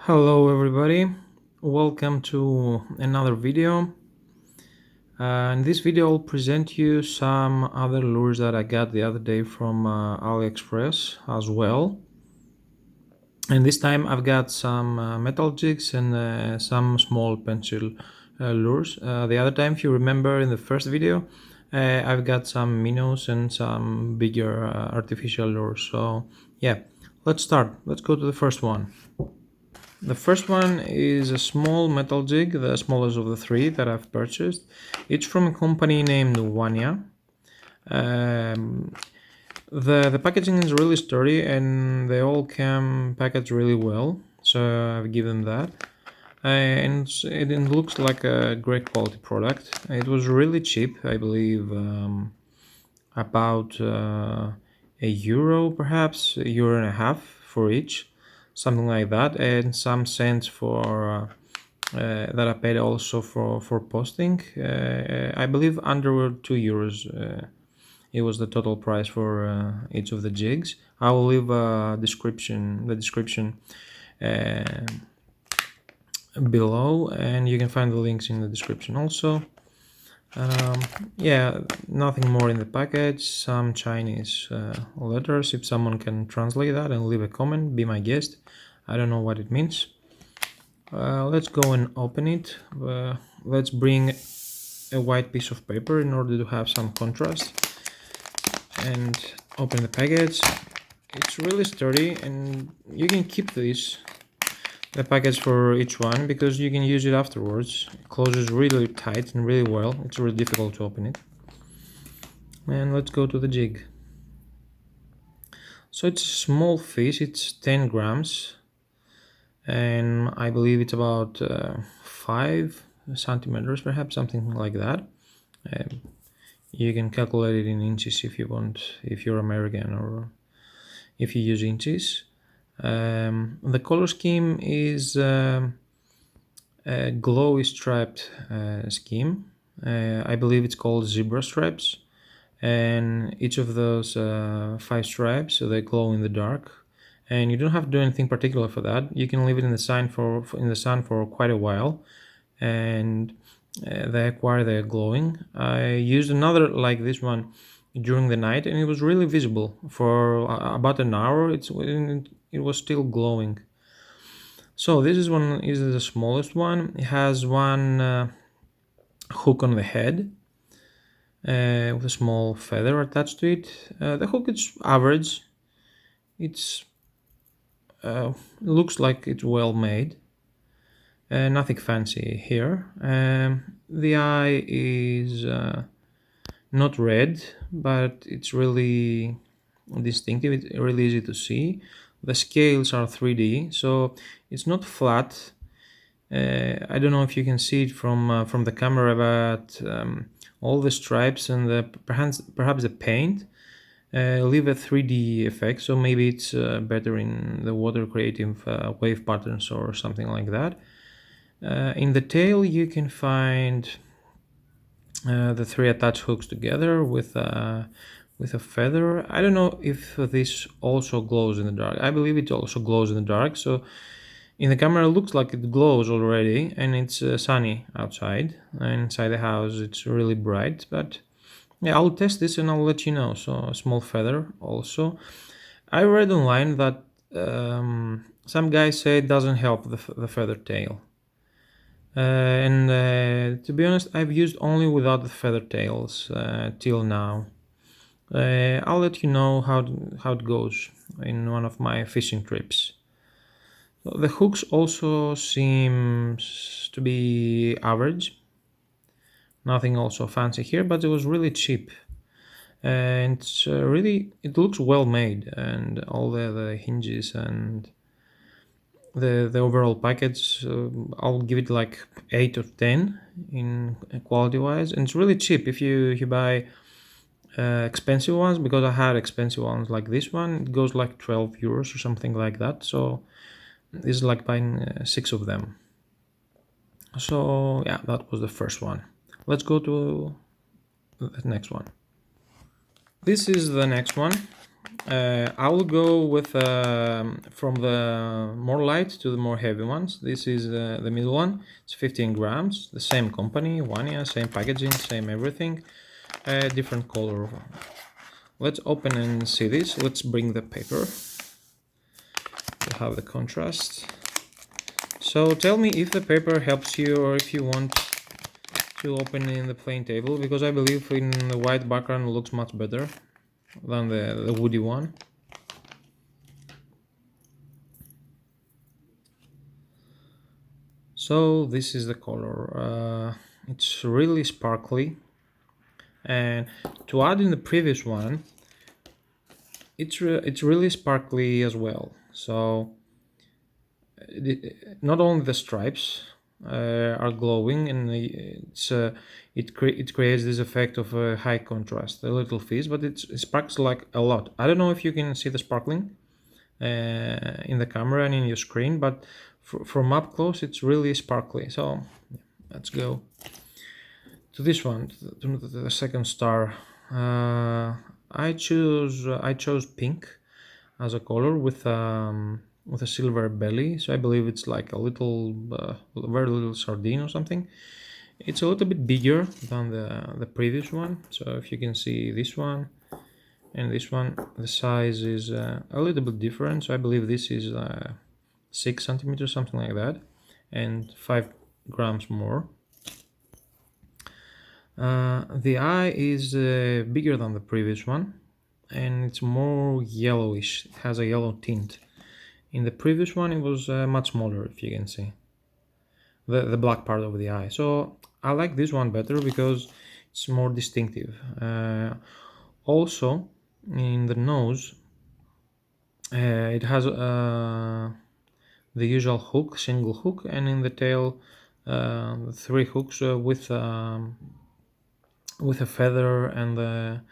Hello everybody, welcome to another video. In this video I'll present you some other lures that I got the other day from AliExpress as well. And this time I've got some metal jigs and some small pencil lures. The other time, if you remember in the first video, I've got some minnows and some bigger artificial lures. So yeah, let's start. Let's go to the first one. The first one is a small metal jig, the smallest of the three that I've purchased. It's from a company named Wanya. The packaging is really sturdy and they all come packaged really well, so I've given that. And it looks like a great quality product. It was really cheap, I believe, about €1 perhaps, €1.50 for each, something like that, and some cents for that I paid also for posting. I believe under €2. It was the total price for each of the jigs. I will leave the description below, and you can find the links in the description also. Yeah, nothing more in the package. Some Chinese letters. If someone can translate that and leave a comment, be my guest. I don't know what it means. Let's go and open it. Let's bring a white piece of paper in order to have some contrast, and open the package. It's really sturdy and you can keep the package for each one because you can use it afterwards. It closes really tight and really well. It's really difficult to open it. And let's go to the jig. So it's a small fish, it's 10 grams, and I believe it's about 5 centimeters, perhaps, something like that. You can calculate it in inches if you want, if you're American or if you use inches. The color scheme is a glowy striped scheme. I believe it's called zebra stripes, and each of those 5 stripes, so they glow in the dark. And you don't have to do anything particular for that. You can leave it in the sun for quite a while, and they acquire their glowing. I used another like this one during the night, and it was really visible for about an hour. It was still glowing. So this is the smallest one. It has one hook on the head with a small feather attached to it. The hook is average. It looks like it's well made. Nothing fancy here. The eye is not red, but it's really distinctive. It's really easy to see. The scales are 3D, so it's not flat. I don't know if you can see it from the camera, but all the stripes and perhaps the paint leave a 3D effect. So maybe it's better in the water creative wave patterns or something like that. In the tail you can find the 3 attached hooks together with a feather. I don't know if this also glows in the dark. I believe it also glows in the dark. So in the camera it looks like it glows already, and it's sunny outside. And inside the house it's really bright. But yeah, I'll test this and I'll let you know. So a small feather also. I read online that some guys say it doesn't help the feather tail. To be honest, I've used only without the feather tails till now. I'll let you know how it goes in one of my fishing trips. So the hooks also seems to be average. Nothing also fancy here, but it was really cheap. And it looks well made, and all the hinges and the overall package, I'll give it like 8 or 10 in quality wise, and it's really cheap if you buy expensive ones, because I had expensive ones like this one. It goes like €12 or something like that. So this is like buying 6 of them. So yeah, that was the first one. Let's go to the next one. This is the next one. I will go with from the more light to the more heavy ones. This is the middle one. It's 15 grams. The same company, Wania, same packaging, same everything. Different color. Let's open and see this. Let's bring the paper to have the contrast. So tell me if the paper helps you or if you want to open in the plain table, because I believe in the white background it looks much better than the woody one. So this is the color. It's really sparkly, and to add in the previous one, it's really sparkly as well. So not only the stripes are glowing, and it creates this effect of high contrast, a little fizz, but it sparkles like a lot. I don't know if you can see the sparkling in the camera and in your screen, but from up close it's really sparkly. So let's go to this one, to the second star. I chose pink as a color with a silver belly, so I believe it's like a little very little sardine or something. It's a little bit bigger than the previous one, so if you can see this one and this one, the size is a little bit different. So I believe this is 6 centimeters, something like that, and 5 grams more. The eye is bigger than the previous one, and it's more yellowish. It has a yellow tint. In the previous one it was much smaller, if you can see the black part of the eye. So I like this one better because it's more distinctive. Also in the nose it has the usual hook, single hook, and in the tail 3 hooks with a feather and a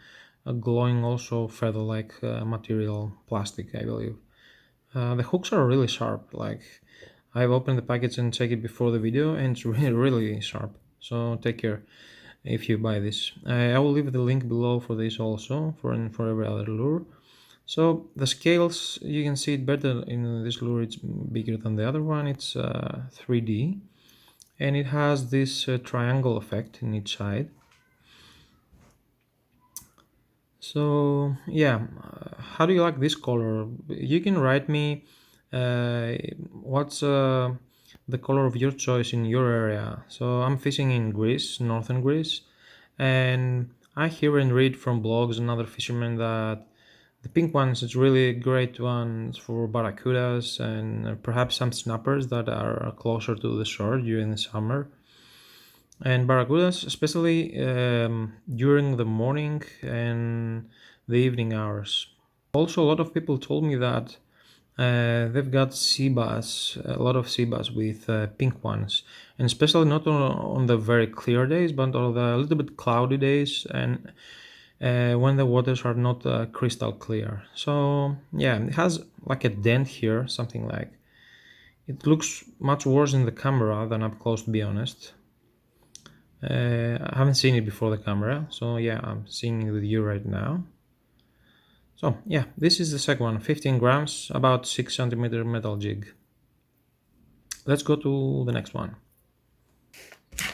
glowing also feather-like material, plastic, I believe. The hooks are really sharp. Like, I've opened the package and checked it before the video, and it's really sharp. So take care if you buy this. I will leave the link below for this also, for every other lure. So the scales, you can see it better in this lure. It's bigger than the other one. It's 3D, and it has this triangle effect in each side. So yeah, how do you like this color? You can write me what's the color of your choice in your area. So I'm fishing in Greece, northern Greece, and I hear and read from blogs and other fishermen that the pink ones is really great ones for barracudas and perhaps some snappers that are closer to the shore during the summer. And barracudas, especially during the morning and the evening hours. Also, a lot of people told me that they've got sea bass, a lot of sea bass with pink ones, and especially not on the very clear days, but on the a little bit cloudy days, and when the waters are not crystal clear. So yeah, it has like a dent here, something like. It looks much worse in the camera than up close, to be honest. I haven't seen it before the camera, so yeah, I'm seeing it with you right now. So yeah, this is the second one, 15 grams, about 6 centimeter metal jig. Let's go to the next one.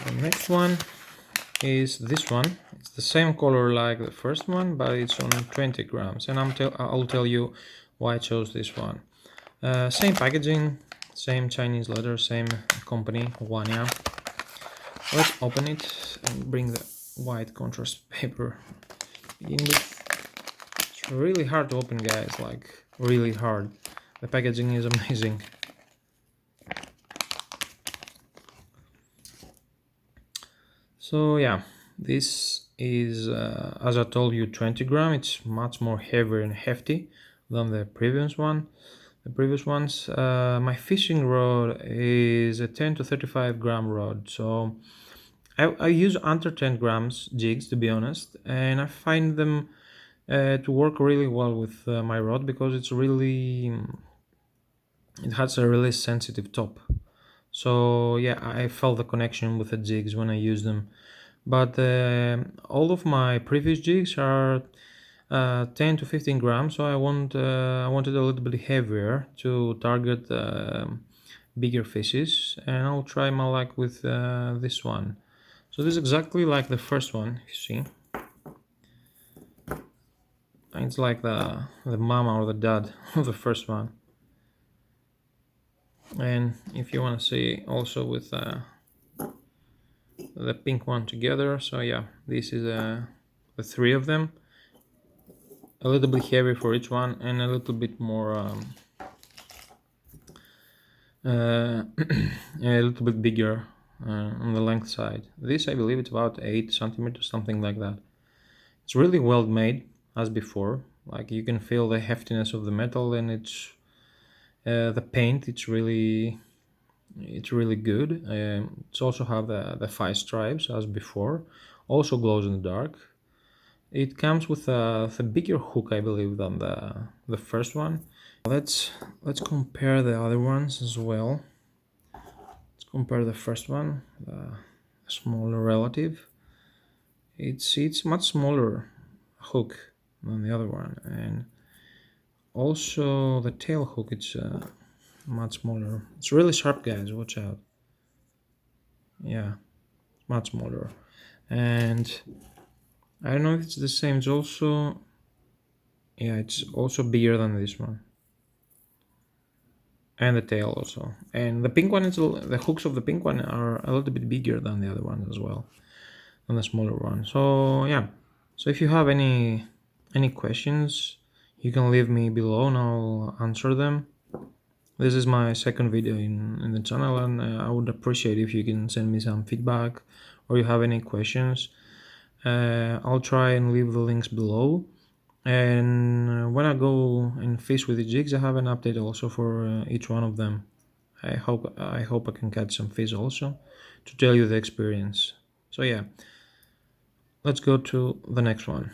The next one is this one. It's the same color like the first one, but it's on 20 grams, and I'll tell you why I chose this one. Same packaging, same Chinese letter, same company, Wania. Let's open it and bring the white contrast paper in. It's really hard to open, guys, like really hard. The packaging is amazing. So yeah, this is as I told you, 20 gram. It's much more heavier and hefty than the previous one. The previous ones, my fishing rod is a 10 to 35 gram rod, so I use under 10 grams jigs, to be honest, and I find them to work really well with my rod because it has a really sensitive top. So yeah, I felt the connection with the jigs when I use them. But all of my previous jigs are 10 to 15 grams, so I wanted a little bit heavier to target bigger fishes, and I'll try my luck with this one. So this is exactly like the first one, you see. It's like the mama or the dad of the first one. And if you want to see also with the pink one together, so yeah, this is the three of them. A little bit heavy for each one, and a little bit more a little bit bigger on the length side. This, I believe, it's about 8 centimeters, something like that. It's really well made, as before. Like, you can feel the heftiness of the metal, and it's the paint. It's really good. It's also have the 5 stripes as before. Also glows in the dark. It comes with a bigger hook, I believe, than the first one. Let's compare the other ones as well. Let's compare the first one, the smaller relative. It's much smaller hook than the other one, and also the tail hook, it's much smaller. It's really sharp, guys, watch out. Yeah, much smaller. And I don't know if it's the same. It's also, yeah, it's also bigger than this one. And the tail also. And the pink one is, the hooks of the pink one are a little bit bigger than the other one as well, than the smaller one. So yeah. So if you have any questions, you can leave me below and I'll answer them. This is my second video in the channel, and I would appreciate if you can send me some feedback or you have any questions. I'll try and leave the links below. And when I go and fish with the jigs, I have an update also for each one of them. I hope I can catch some fish also to tell you the experience. So yeah, let's go to the next one.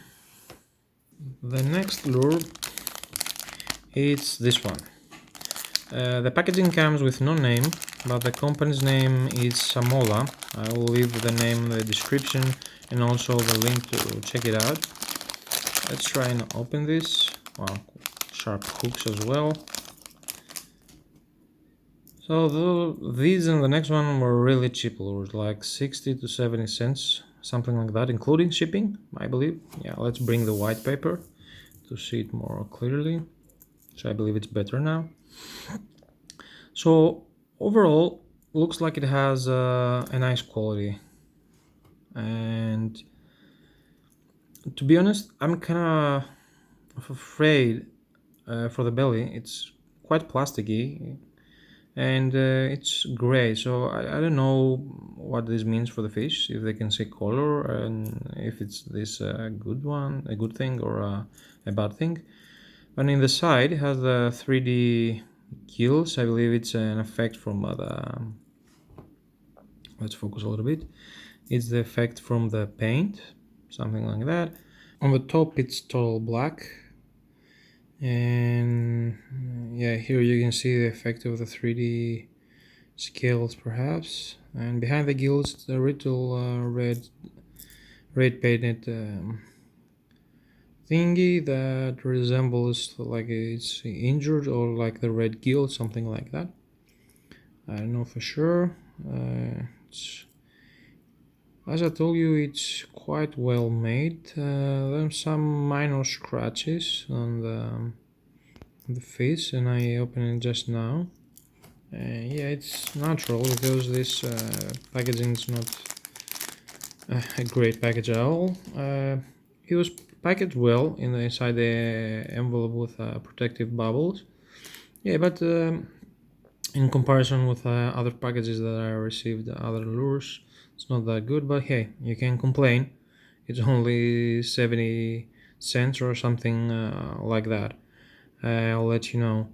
The next lure is this one. The packaging comes with no name, but the company's name is Samola. I will leave the name in the description and also the link to check it out. Let's try and open this. Wow, sharp hooks as well. So these and the next one were really cheap lures, like 60 to 70 cents, something like that, including shipping, I believe. Yeah, let's bring the white paper to see it more clearly. So I believe it's better now. So overall, looks like it has a nice quality. And to be honest, I'm kind of afraid for the belly. It's quite plasticky, and it's gray, so I don't know what this means for the fish, if they can see color, and if it's this a good thing or a bad thing. And in the side it has the 3D gills. I believe it's an effect from let's focus a little bit. It's the effect from the paint, something like that. On the top it's total black, and yeah, here you can see the effect of the 3D scales perhaps, and behind the gills it's a little red painted thingy that resembles like it's injured, or like the red gill, something like that. I don't know for sure. As I told you, it's quite well made. There's some minor scratches on the face, and I opened it just now. Yeah, it's natural because this packaging is not a great package at all. It was packaged well inside the envelope with protective bubbles. Yeah, but in comparison with other packages that I received, other lures, it's not that good. But hey, you can't complain. It's only 70 cents or something like that. I'll let you know.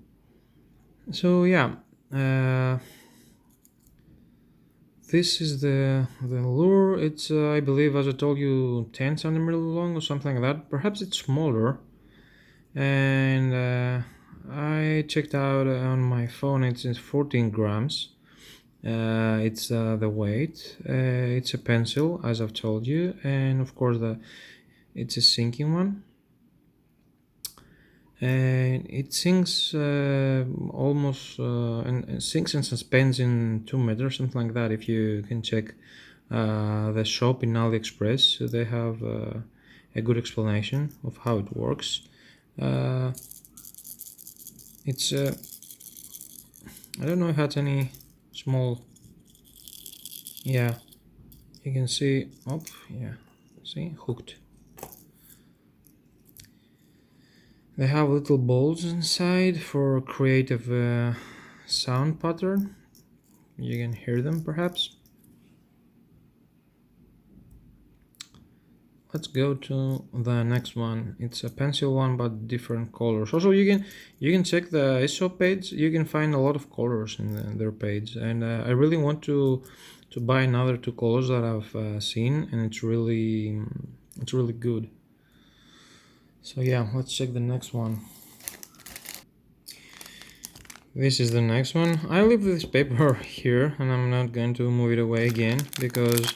So yeah. This is the lure. It's I believe, as I told you, 10 centimeters long or something like that. Perhaps it's smaller. And I checked out on my phone. It's 14 grams. It's the weight. It's a pencil, as I've told you, and of course it's a sinking one. and it sinks almost and sinks and suspends in 2 meters, something like that. If you can check the shop in AliExpress, they have a good explanation of how it works. uh, it's I don't know if it has any small, yeah, you can see, oh yeah, see, hooked. They have little balls inside for creative sound pattern. You can hear them perhaps. Let's go to the next one. It's a pencil one but different colors. Also, you can check the shop page. You can find a lot of colors in their page, and I really want to buy another two colors that I've seen, and it's really good. So yeah, let's check the next one. This is the next one. I leave this paper here, and I'm not going to move it away again because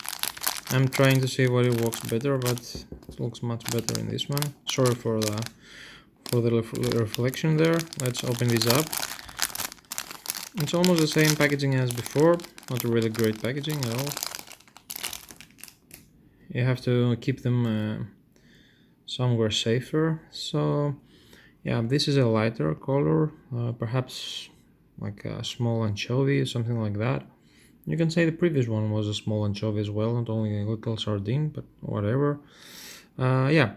I'm trying to see what it works better, but it looks much better in this one. Sorry for the reflection there. Let's open this up. It's almost the same packaging as before. Not a really great packaging at all. You have to keep them somewhere safer. So yeah, this is a lighter color, perhaps like a small anchovy or something like that. You can say the previous one was a small anchovy as well, not only a little sardine, but whatever. Yeah,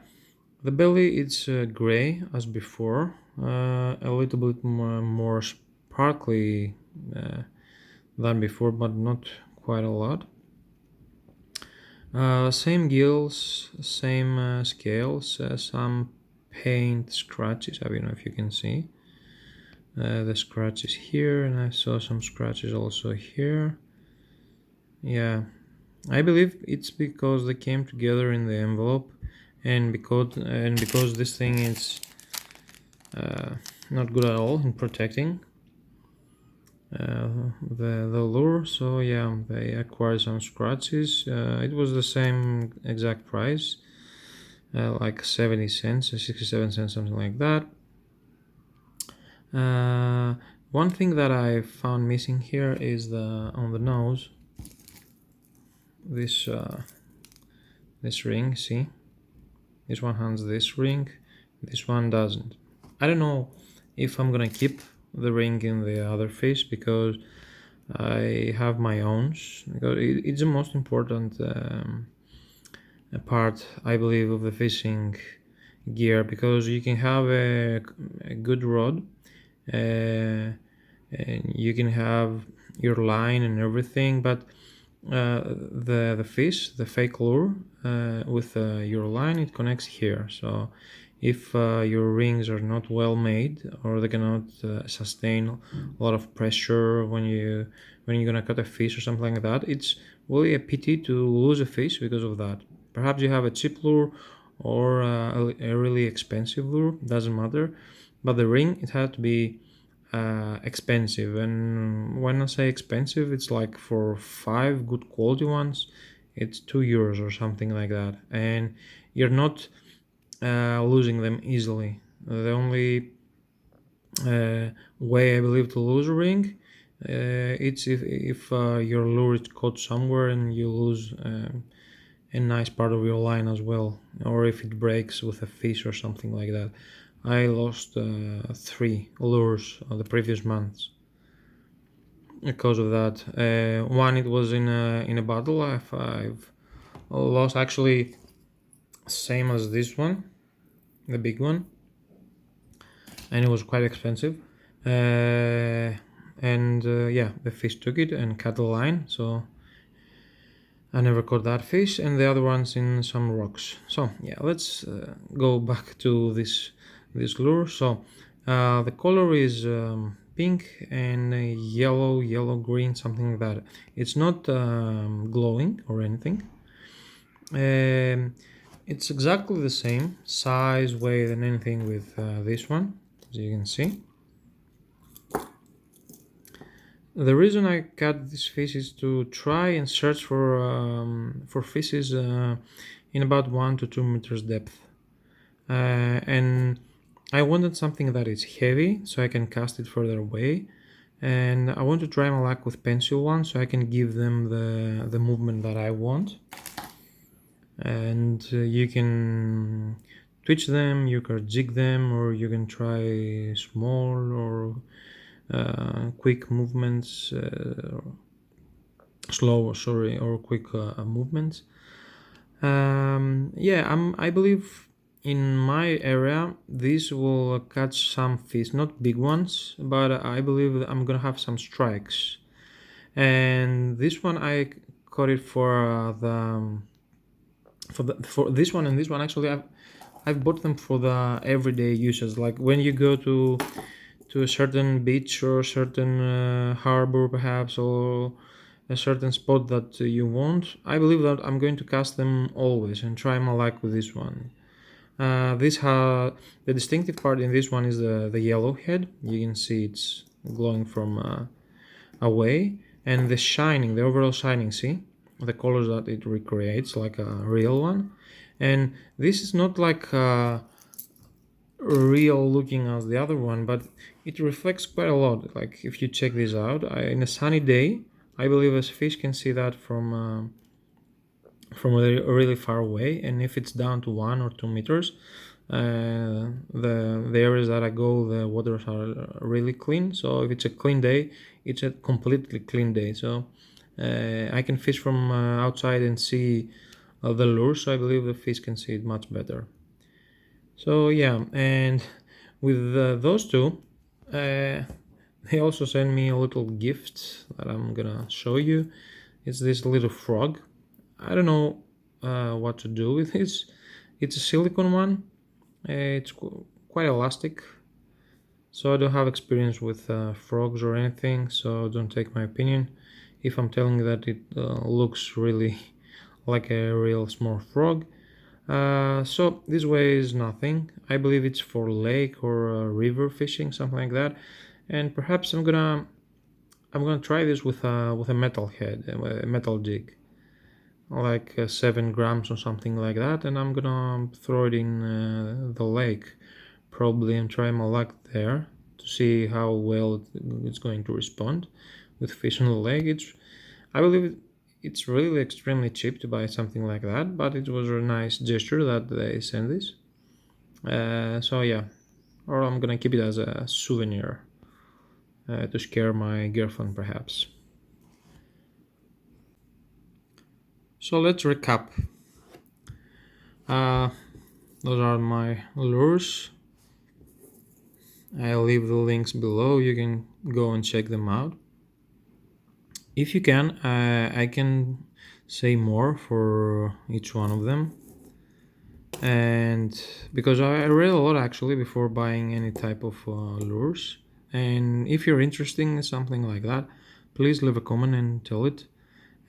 the belly it's gray as before, a little bit more sparkly than before, but not quite a lot. Same gills, same scales, some paint scratches. I don't know if you can see the scratches here, and I saw some scratches also here. Yeah, I believe it's because they came together in the envelope, and because this thing is not good at all in protecting the lure. So yeah, they acquired some scratches. It was the same exact price, like 70 cents or 67 cents, something like that. One thing that I found missing here is on the nose, this ring. See, this one has this ring, this one doesn't. I don't know if I'm gonna keep the ring in the other fish because I have my own, because it's the most important part, I believe, of the fishing gear, because you can have a good rod, and you can have your line and everything, but the fish, the fake lure, with your line, it connects here. So if your rings are not well made, or they cannot sustain a lot of pressure when you're gonna cut a fish or something like that, it's really a pity to lose a fish because of that. Perhaps you have a cheap lure or a really expensive lure, doesn't matter, but the ring, it had to be expensive. And when I say expensive, it's like for 5 good quality ones, it's €2 or something like that, and you're not losing them easily. The only way I believe to lose a ring, it's if your lure is caught somewhere and you lose a nice part of your line as well, or if it breaks with a fish or something like that. I lost 3 lures the previous months because of that. One, it was in a battle. I've lost actually same as this one, the big one, and it was quite expensive. And yeah, the fish took it and cut the line, so I never caught that fish, and the other one's in some rocks. So yeah, let's go back to this lure. So the color is pink and yellow green, something like that. It's not glowing or anything. It's exactly the same size, weight, and anything with this one, as you can see. The reason I cut this fish is to try and search for fishes in about 1 to 2 meters depth, and I wanted something that is heavy so I can cast it further away, and I want to try my luck with pencil ones so I can give them the movement that I want. And you can twitch them, you can jig them, or you can try small or quick movements, slow, sorry, or quick movements. Yeah, I believe in my area this will catch some fish, not big ones, but I believe that I'm gonna have some strikes. And this one I caught it for this one and this one. Actually, I've bought them for the everyday uses, like when you go to a certain beach or a certain harbor perhaps, or a certain spot that you want. I believe that I'm going to cast them always and try my luck with this one. The distinctive part in this one is the yellow head. You can see it's glowing from away, and the shining, the overall shining, see the colors that it recreates like a real one. And this is not like real looking as the other one, but it reflects quite a lot. Like if you check this out, in a sunny day, I believe a fish can see that from really far away. And if it's down to 1 or 2 meters, the areas that I go, the waters are really clean. So if it's a clean day, it's a completely clean day. So I can fish from outside and see the lure. So I believe the fish can see it much better. So yeah, and with those two, they also sent me a little gift that I'm gonna show you. It's this little frog. I don't know what to do with this. It's a silicone one. It's quite elastic. So I don't have experience with frogs or anything, so don't take my opinion if I'm telling you that it looks really like a real small frog. So this way is nothing. I believe it's for lake or river fishing, something like that. And perhaps I'm gonna try this with a metal head, a metal jig, like 7 grams or something like that, and I'm gonna throw it in the lake probably and try my luck there to see how well it's going to respond with fish on the lake. I believe it's really extremely cheap to buy something like that, but it was a nice gesture that they sent this. So yeah, or I'm gonna keep it as a souvenir to scare my girlfriend perhaps. So let's recap. Those are my lures. I'll leave the links below. You can go and check them out. If you can, I can say more for each one of them. And because I read a lot actually before buying any type of lures. And if you're interested in something like that, please leave a comment and tell it.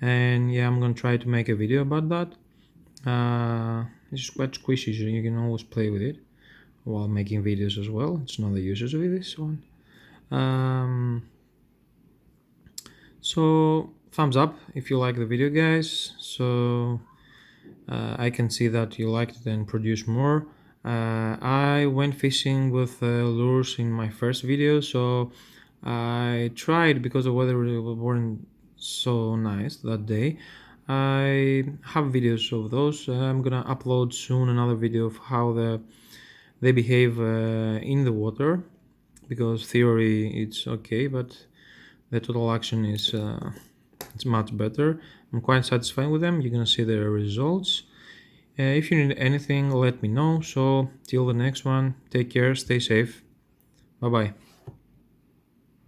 And yeah, I'm gonna try to make a video about that. It's quite squishy, so you can always play with it while making videos as well. It's not the users of this one. So thumbs up if you like the video, guys. So I can see that you liked it and produce more. I went fishing with lures in my first video, so I tried, because the weather weren't so nice that day. I have videos of those. I'm gonna upload soon another video of how they behave in the water, because theory it's okay, but the total action is it's much better. I'm quite satisfied with them. You're gonna see the results. If you need anything, let me know. So till the next one, take care, stay safe. Bye bye.